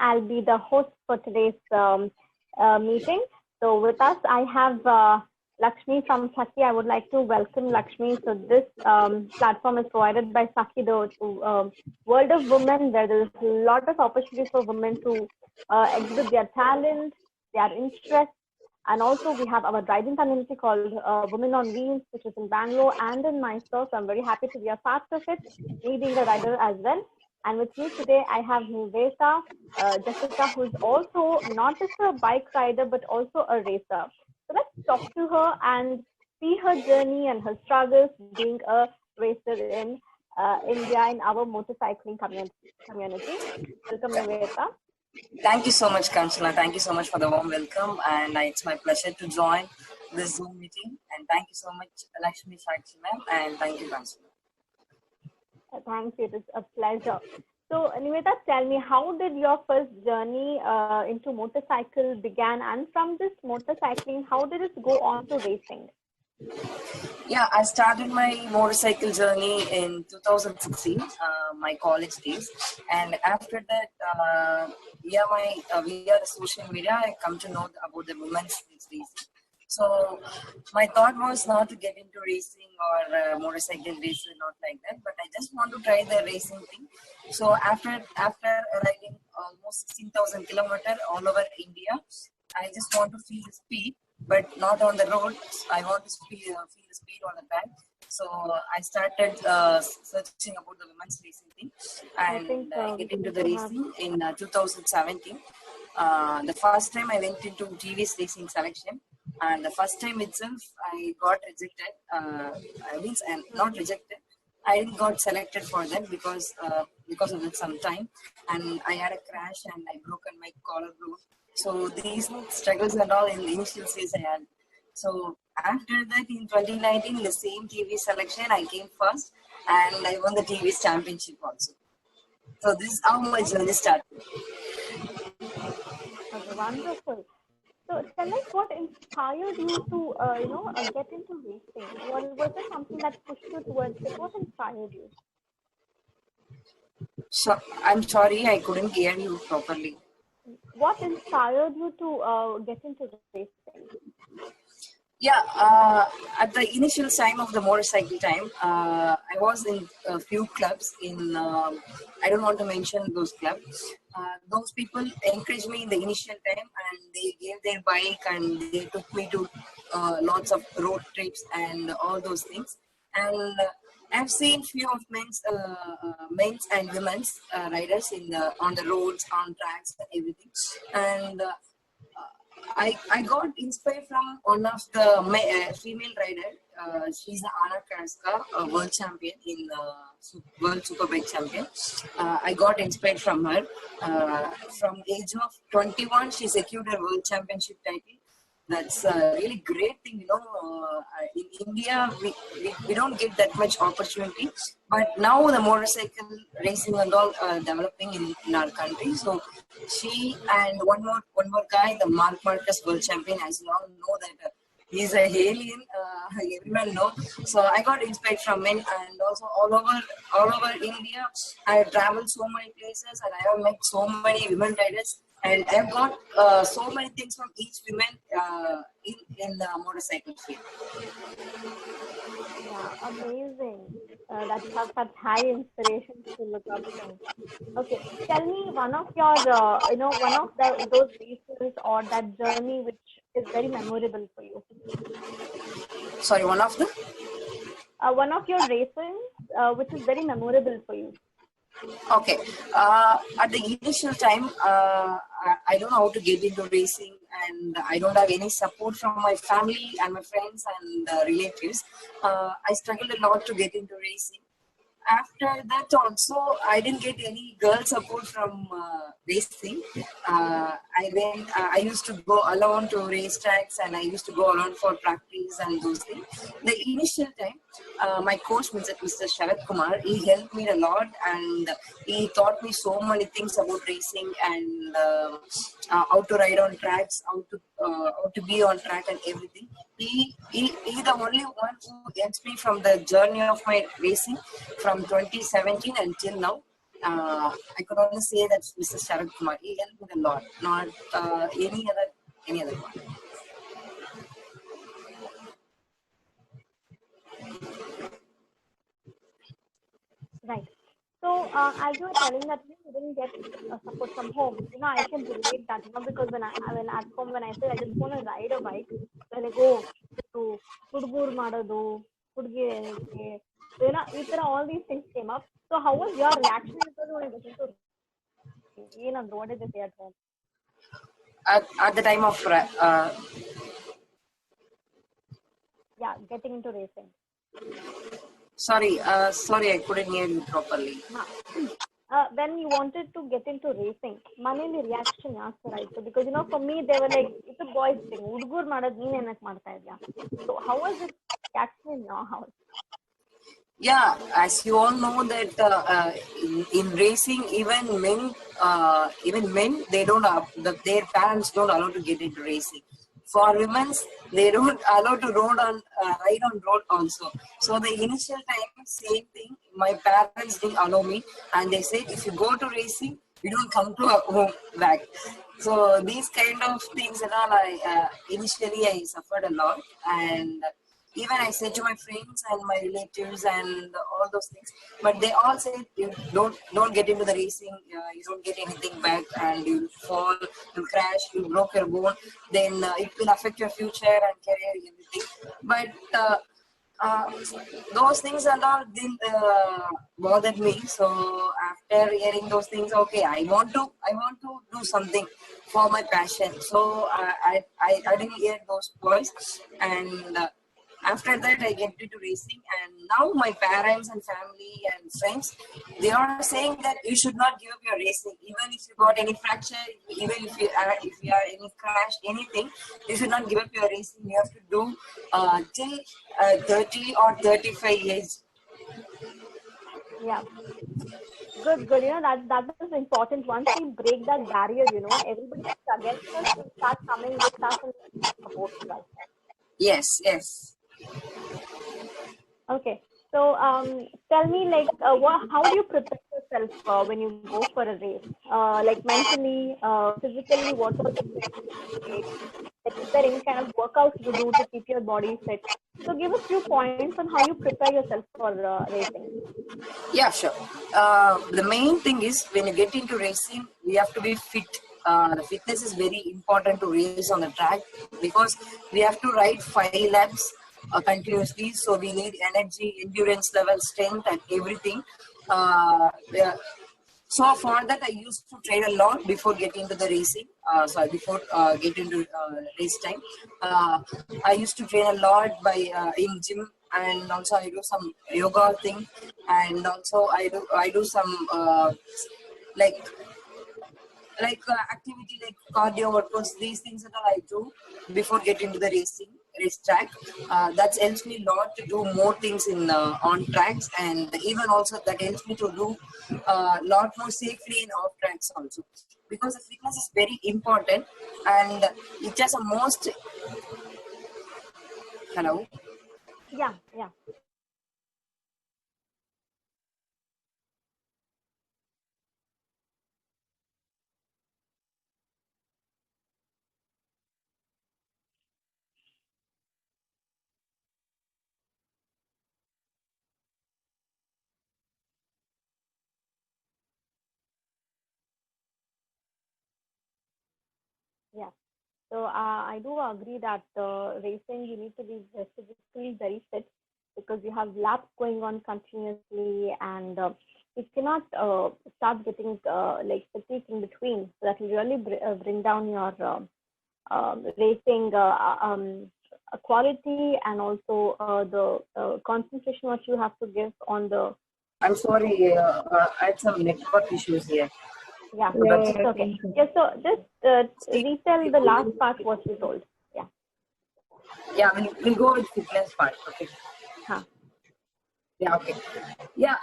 I'll be the host for today's meeting. So with us, I have Lakshmi from Sakhi. I would like to welcome Lakshmi. So this platform is provided by Sakhi, the World of Women, where there is a lot of opportunities for women to exhibit their talent, their interests. And also we have our riding community called Women on Wheels, which is in Bangalore and in Mysore. So I'm very happy to be a part of it, me being a rider as well. And with me today, I have Niveta, Jessica, who's also not just a bike rider, but also a racer. So let's talk to her and see her journey and her struggles being a racer in India in our motorcycling community. Welcome, Niveta. Thank you so much, Kanchana. Thank you so much for the warm welcome. And it's my pleasure to join this Zoom meeting. And thank you so much, Lakshmi Sakshi ma'am. And thank you, Kanchana. Thank you. It is a pleasure. So, Niveta, tell me, how did your first journey into motorcycle began? And from this motorcycling, how did it go on to racing? Yeah, I started my motorcycle journey in 2016, my college days. And after that, via the social media, I come to know about the women's racing. So my thought was not to get into racing or motorcycle racing, not like that, but I just want to try the racing thing. So after riding almost 16,000 kilometers all over India, I just want to feel the speed, but not on the road. I want to feel the speed on the track. So I started searching about the women's racing thing and get into the racing in 2017. The first time I went into TVS racing selection, and the first time itself I got rejected. Not rejected. I didn't got selected for them because of it some time, and I had a crash and I broken my collarbone. So these struggles and all in the initial stage I had. So after that, in 2019, the same TV selection, I came first and I won the TV championship also. So this is how my journey started. Okay, wonderful. So tell us what inspired you to, get into racing. Was there something that pushed you towards it? What inspired you? So I'm sorry, I couldn't hear you properly. What inspired you to get into racing? Yeah, at the initial time of the motorcycle time, I was in a few clubs in, I don't want to mention those clubs. Those people encouraged me in the initial time and they gave their bike and they took me to lots of road trips and all those things. And I've seen few of men's and women's riders on the roads, on tracks, and everything. And I got inspired from one of the female rider. She's Anna Kraska, a world champion in World Superbike champion. I got inspired from her. From age of 21, she secured a world championship title. That's a really great thing, in India, we don't get that much opportunity, but now the motorcycle racing and all developing in our country. So she and one more guy, the Mark Marquez world champion, as you all know that he's a alien, everyone know. So I got inspired from him, and also all over India, I have traveled so many places and I have met so many women riders. And I've got so many things from each woman in the motorcycle field. Yeah, amazing. That you have such high inspiration to look up to. Okay, tell me one of your, those races or that journey which is very memorable for you. Sorry, one of the? One of your races which is very memorable for you. Okay. At the initial time, I don't know how to get into racing, and I don't have any support from my family and my friends and relatives. I struggled a lot to get into racing. After that also, I didn't get any girl support from racing. I used to go alone to racetracks and I used to go alone for practice and those things. The initial time, my coach, Mr. Sharad Kumar, he helped me a lot and he taught me so many things about racing and how to ride on tracks, how to be on track and everything. He the only one who helps me from the journey of my racing from 2017 until now. I could only say that Mr. Sharad Kumar, he helped me a lot, not any other one. Right. So, as you were telling that you didn't get support from home, I can relate that, because when at home, when I say I just want to ride a bike, they're like, oh, to Kudgur Madadu, Kudge, all these things came up. So, how was your reaction when I listened to what did they say at home? At the time of getting into racing. Sorry, I couldn't hear you properly. When you wanted to get into racing, manali reaction yastu, right? So because for me they were like, it's a boys thing. Udgur madad neen enak marta idya. So how was it reaction in your house? Yeah, as you all know that in racing, even men, they don't their parents don't allow to get into racing. For women, they don't allow to ride on road also. So the initial time, same thing. My parents didn't allow me, and they said if you go to racing, you don't come to home back. So these kind of things and all, initially I suffered a lot, and even I said to my friends and my relatives and all those things, but they all said you don't get into the racing, you don't get anything back, and you'll fall, you'll crash, you'll broke your bone, then it will affect your future and career, everything. But those things and all didn't bother me. So after hearing those things, okay, I want to do something for my passion. So I didn't hear those words, and after that I get into racing, and now my parents and family and friends, they are saying that you should not give up your racing, even if you got any fracture, even if you are any crash, anything, you should not give up your racing. You have to do till 30 or 35 years. Yeah. Good. That is important. Once we break that barrier, everybody against us will start coming with us and support us. Yes. Okay. So, tell me, like, how do you prepare yourself when you go for a race? Like mentally, physically, what are the things? Like, is there any kind of workouts you do to keep your body fit? So, give us few points on how you prepare yourself for racing. Yeah, sure. The main thing is when you get into racing, we have to be fit. The fitness is very important to race on the track because we have to ride 5 laps continuously. So we need energy, endurance level, strength, and everything. Yeah. So for that, I used to train a lot before getting into the racing. Before getting into race time, I used to train a lot by in gym, and also I do some yoga thing, and also I do some like activity like cardio workouts. These things that I do before getting to the race track. That helps me a lot to do more things in on tracks, and even also that helps me to do a lot more safely in off tracks also, because the fitness is very important, and it has a most. Hello. Yeah. Yeah. So I do agree that racing, you need to be physically very fit because you have laps going on continuously, and you cannot start getting like fatigue in between. So that will really bring down your racing quality, and also the concentration what you have to give on the. I'm sorry, I had some network issues here. Yeah, it's okay. Yeah, so just retell the last part what you told. Yeah. Yeah, we'll go with fitness part. Okay. Huh. Yeah, okay. Yeah,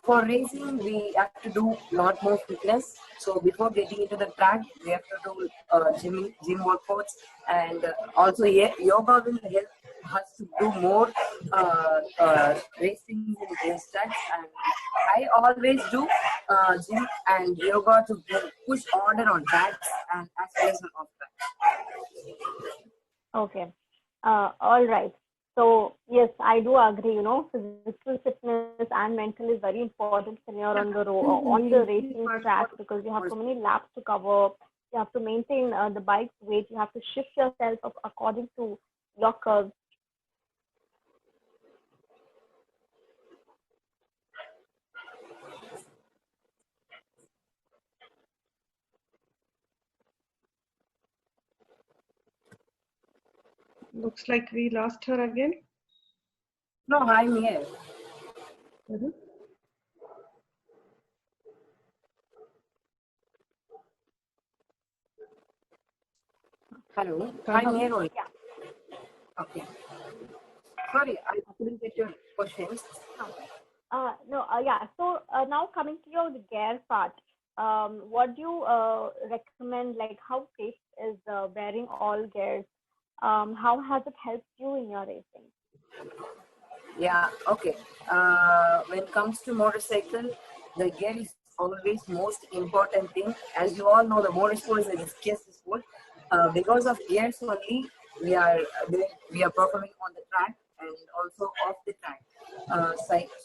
for racing, we have to do a lot more fitness. So before getting into the track, we have to do gym workouts, and also yoga will help has to do more racing in race tracks, and I always do gym and yoga to push order on tracks and as well as on off track. Okay. All right. So yes, I do agree. You know, physical fitness and mental is very important when you're on the on the racing track, because you have so many laps to cover. You have to maintain the bike's weight. You have to shift yourself according to your curves. Looks like we lost her again. No, I'm here. Mhm. Hello, I'm here only. Yeah. Okay. Sorry, I couldn't get your questions. No, yeah. So now coming to your gear part, what do you recommend? Like, how safe is wearing all gears? How has it helped you in your racing? Yeah, okay. When it comes to motorcycle, the gear is always most important thing. As you all know, the motorsport is a riskiest sport. Because of gears only, we are we are performing on the track and also off the track.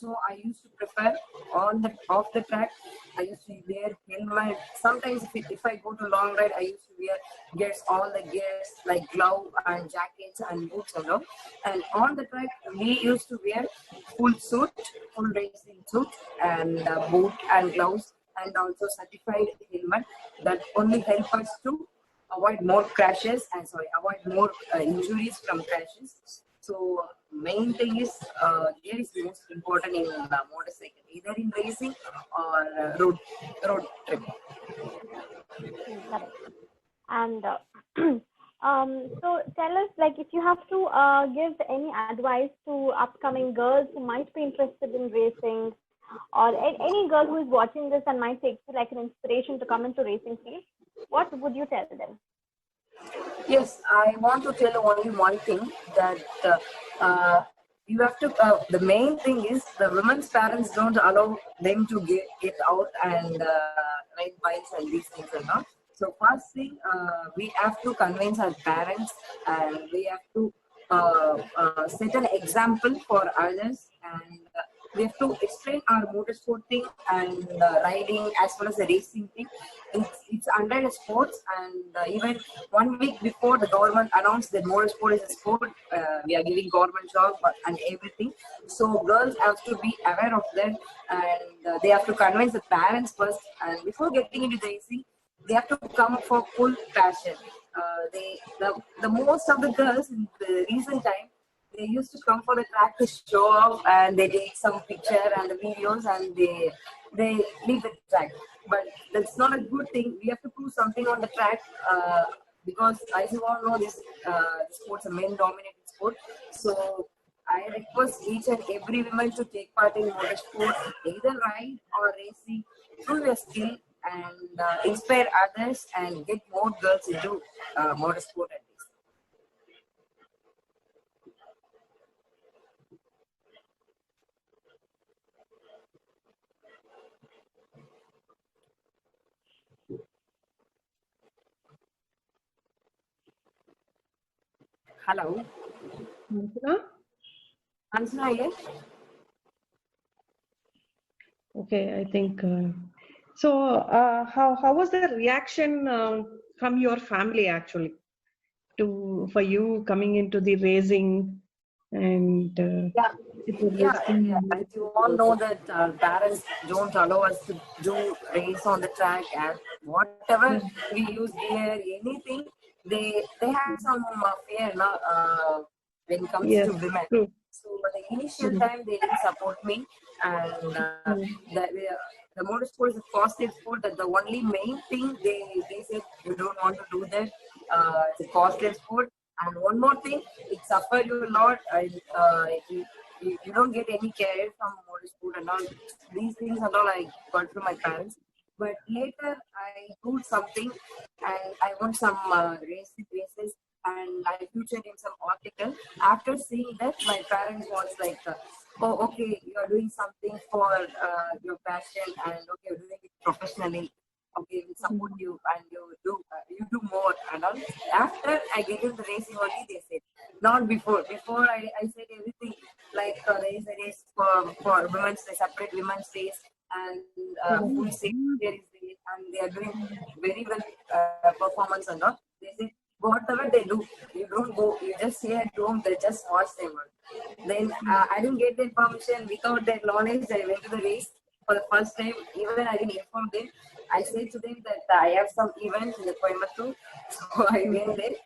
So I used to prefer on the off the track. I used to wear helmet. Sometimes if I go to long ride, I used to wear gears, all the gears like glove and jackets and boots and all. And on the track, we used to wear full suit, full racing suit, and boot and gloves, and also certified helmet that only help us to avoid more crashes and avoid more injuries from crashes. So main thing is gear is the most important in motorcycle, either in racing or road trip. Correct. And so tell us, like, if you have to give any advice to upcoming girls who might be interested in racing, or any girl who is watching this and might take like an inspiration to come into racing field, what would you tell them? Yes, I want to tell only one thing, that you have to. The main thing is the women's parents don't allow them to get out and ride bikes and these things and all. So first thing, we have to convince our parents, and we have to set an example for others, and we have to explain our motorsport thing and riding as well as the racing thing. It's under the sports, and even 1 week before the government announced that motorsport is a sport, we are giving government job and everything. So girls have to be aware of that, and they have to convince the parents first, and before getting into the racing, they have to come for full passion. The most of the girls in the recent time, they used to come for the track to show off, and they take some picture and the videos, and they leave the track. But that's not a good thing. We have to prove something on the track, because as you all know, this sport's a men-dominated sport. So I request each and every woman to take part in motorsport, either ride or racing, through your skill, and inspire others and get more girls into motorsport and racing. Hello, Manjula? Ansana here. Okay, I think. How was the reaction from your family actually for you coming into the racing and Yeah, racing? as you all know that parents don't allow us to do race on the track, and whatever we use gear, anything, they have some fear now, when it comes Yes, to women. true. So the initial time they didn't support me, and the motorsport is a costly sport. That the only main thing they said, you don't want to do that. It's a costly sport. And one more thing, it suffered you a lot. And you don't get any care from motorsport and all. These things and all I got from my parents. But later I do something, and I won some races. and I featured in some article. After seeing that, my parents was like, "Oh, okay, you are doing something for your passion, and okay, you're doing it professionally. Okay, we support you, and you do more and all." After I get into the racing only, they said, not before. Before I said everything like there is a race for women's, they separate women's race and full safety there is there, and they are doing very well performance and all. They say whatever they do, you don't go, you just stay at home, they just watch them. Then I didn't get the information without that knowledge. I went to the race for the first time. Even I didn't inform them. I said to them that I have some event in the Coimbatore, so I went there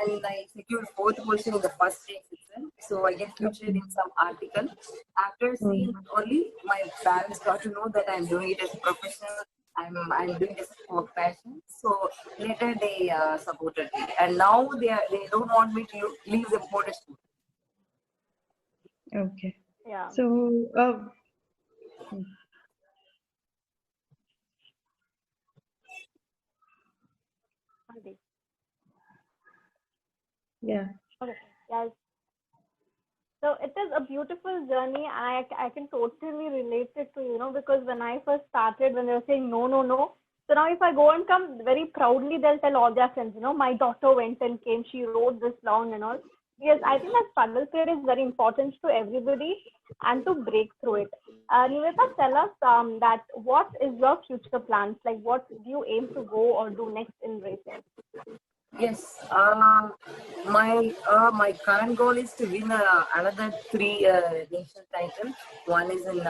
and I secured fourth position in the first race itself. So I get featured in some article. After seeing only, my parents got to know that I'm doing it as a professional. I'm doing this for passion. So later they supported me, and now they don't want me to leave the motorsport. Okay. Yeah. So, Okay. yeah. Okay. Yes. So it is a beautiful journey. I can totally relate it to, because when I first started, when they were saying no, no, no. So now if I go and come very proudly, they'll tell all their friends, my daughter went and came, she rode this long and all. Yes, I think that struggle period is very important to everybody and to break through it. Nivedita, tell us that what is your future plans? Like what do you aim to go or do next in racing? Yes, my current goal is to win another three national titles. One is in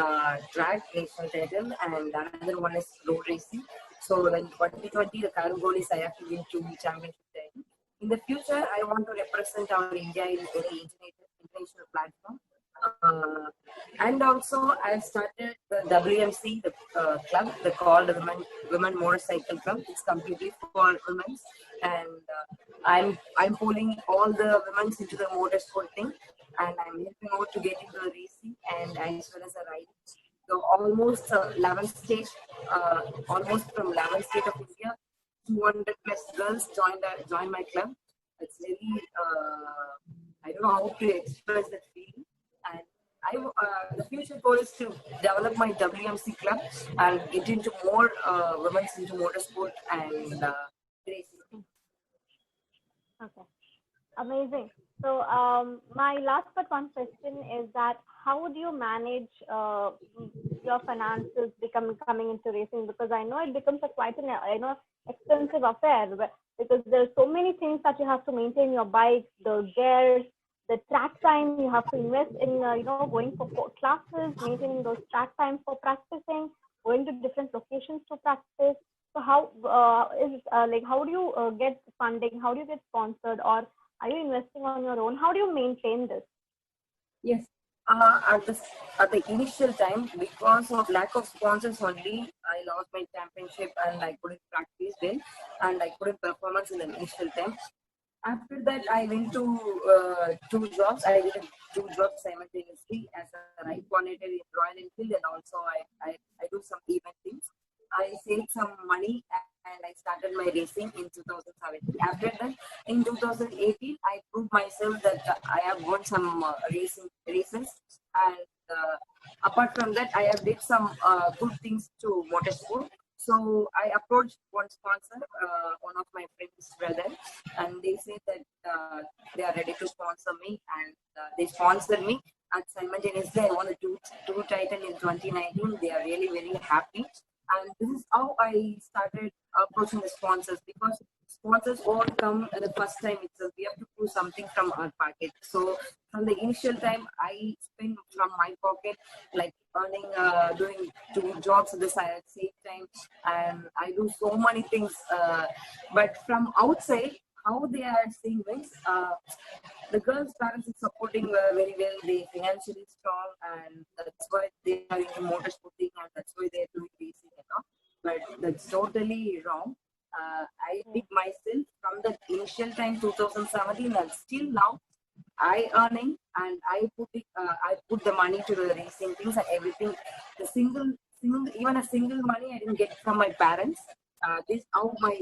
track national title, and another one is road racing. So in 2020, the current goal is I have to win two championship titles. In the future, I want to represent our India in any international platform. Uh, and also, I started the WMC, the club, the called the Women Motorcycle Club. It's completely for women, and I'm pulling all the women into the motorsport thing, and I'm helping out to get into the racing and as well as the riding. So almost 11th state, almost from 11th state of India, 200 plus girls joined my club. It's really I don't know how to express that feeling. And the future goal is to develop my WMC club and get into more women into motorsport and racing. Okay. Amazing. So, my last but one question is that how would you manage your finances coming into racing? Because I know it becomes quite an expensive affair because there's so many things that you have to maintain: your bike, the gears, the track time. You have to invest in going for classes, maintaining those track times for practicing, going to different locations to practice. So how how do you get funding? How do you get sponsored, or are you investing on your own? How do you maintain this? Yes. At the initial time, because of lack of sponsors only, I lost my championship and I couldn't practice then, and I couldn't performance in the initial time. After that, I went to two jobs. I did two jobs simultaneously as a ride coordinator in Royal Enfield, and also I do some event things. I saved some money and I started my racing in 2017. After that, in 2018, I proved myself that I have won some racing races, and apart from that, I have did some good things to motorsport. So I approached one sponsor, one of my friends' brother, and they said that they are ready to sponsor me, and they sponsored me. And simultaneously, I won the two title in 2019. They are really very happy, and this is how I started approaching the sponsors, because sponsors won't come at the first time itself. We have to do something from our pocket. So from the initial time, I spend from my pocket, like earning, doing two jobs at the same time, and I do so many things. But from outside, how they are seeing this, the girls' parents is supporting very well. They financially strong, and that's why they are into motorsporting, and that's why they are doing racing and all. But that's totally wrong. I did myself from the initial time 2017 and still now I earning, and I put the money to the racing things and everything. The single even a single money I didn't get from my parents. This how my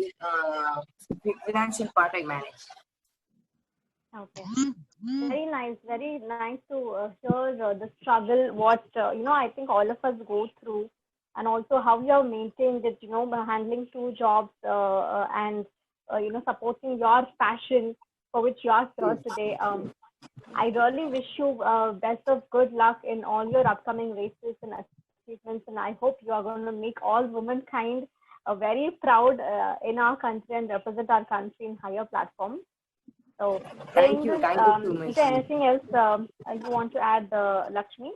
financial part I manage. Okay. Very nice to hear the struggle, what, I think all of us go through, and also how you have maintained it, by handling two jobs and, supporting your passion for which you are here today. I really wish you best of good luck in all your upcoming races and achievements, and I hope you are going to make all womankind very proud in our country and represent our country in higher platforms. So, Thank you so much. Is there anything else you want to add, Lakshmi?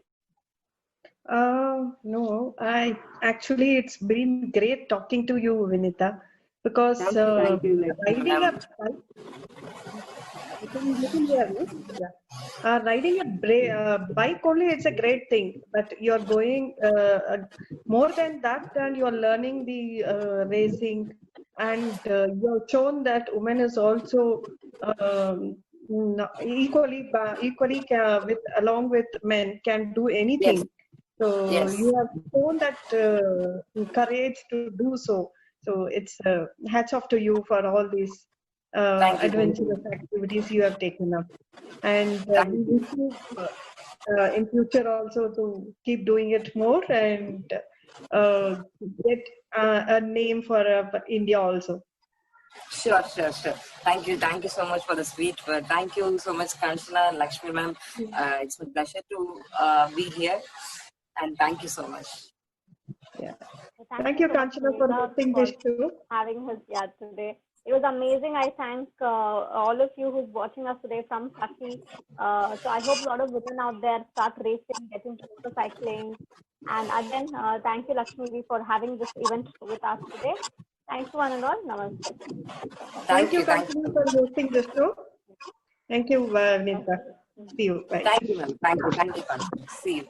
No, it's been great talking to you, Vinita, because Thank you, riding a bike, riding a bike only, it's a great thing, but you're going more than that, and you're learning the racing, and you've shown that women is also equally with along with men can do anything. Yes. So Yes. you have shown that courage to do so. So it's hats off to you for all these adventurous activities you have taken up. And we wish you in future also to keep doing it more and get a name for India also. Sure. Thank you so much for the sweet word. Thank you so much, Kanchana and Lakshmi ma'am. It's a pleasure to be here, and thank you so much. Yeah. Thank you, Kanchana, for hosting this show. Having us today. It was amazing. I thank all of you who's watching us today from Saki. So I hope a lot of women out there start racing, get into motorcycling. And again, thank you, Lakshmi, for having this event with us today. Thanks to one and all. Namaste. Thank you, Kanchana, for hosting this show. Thank you, Vinita. See you. Bye. Thank you, ma'am. Thank you. See you.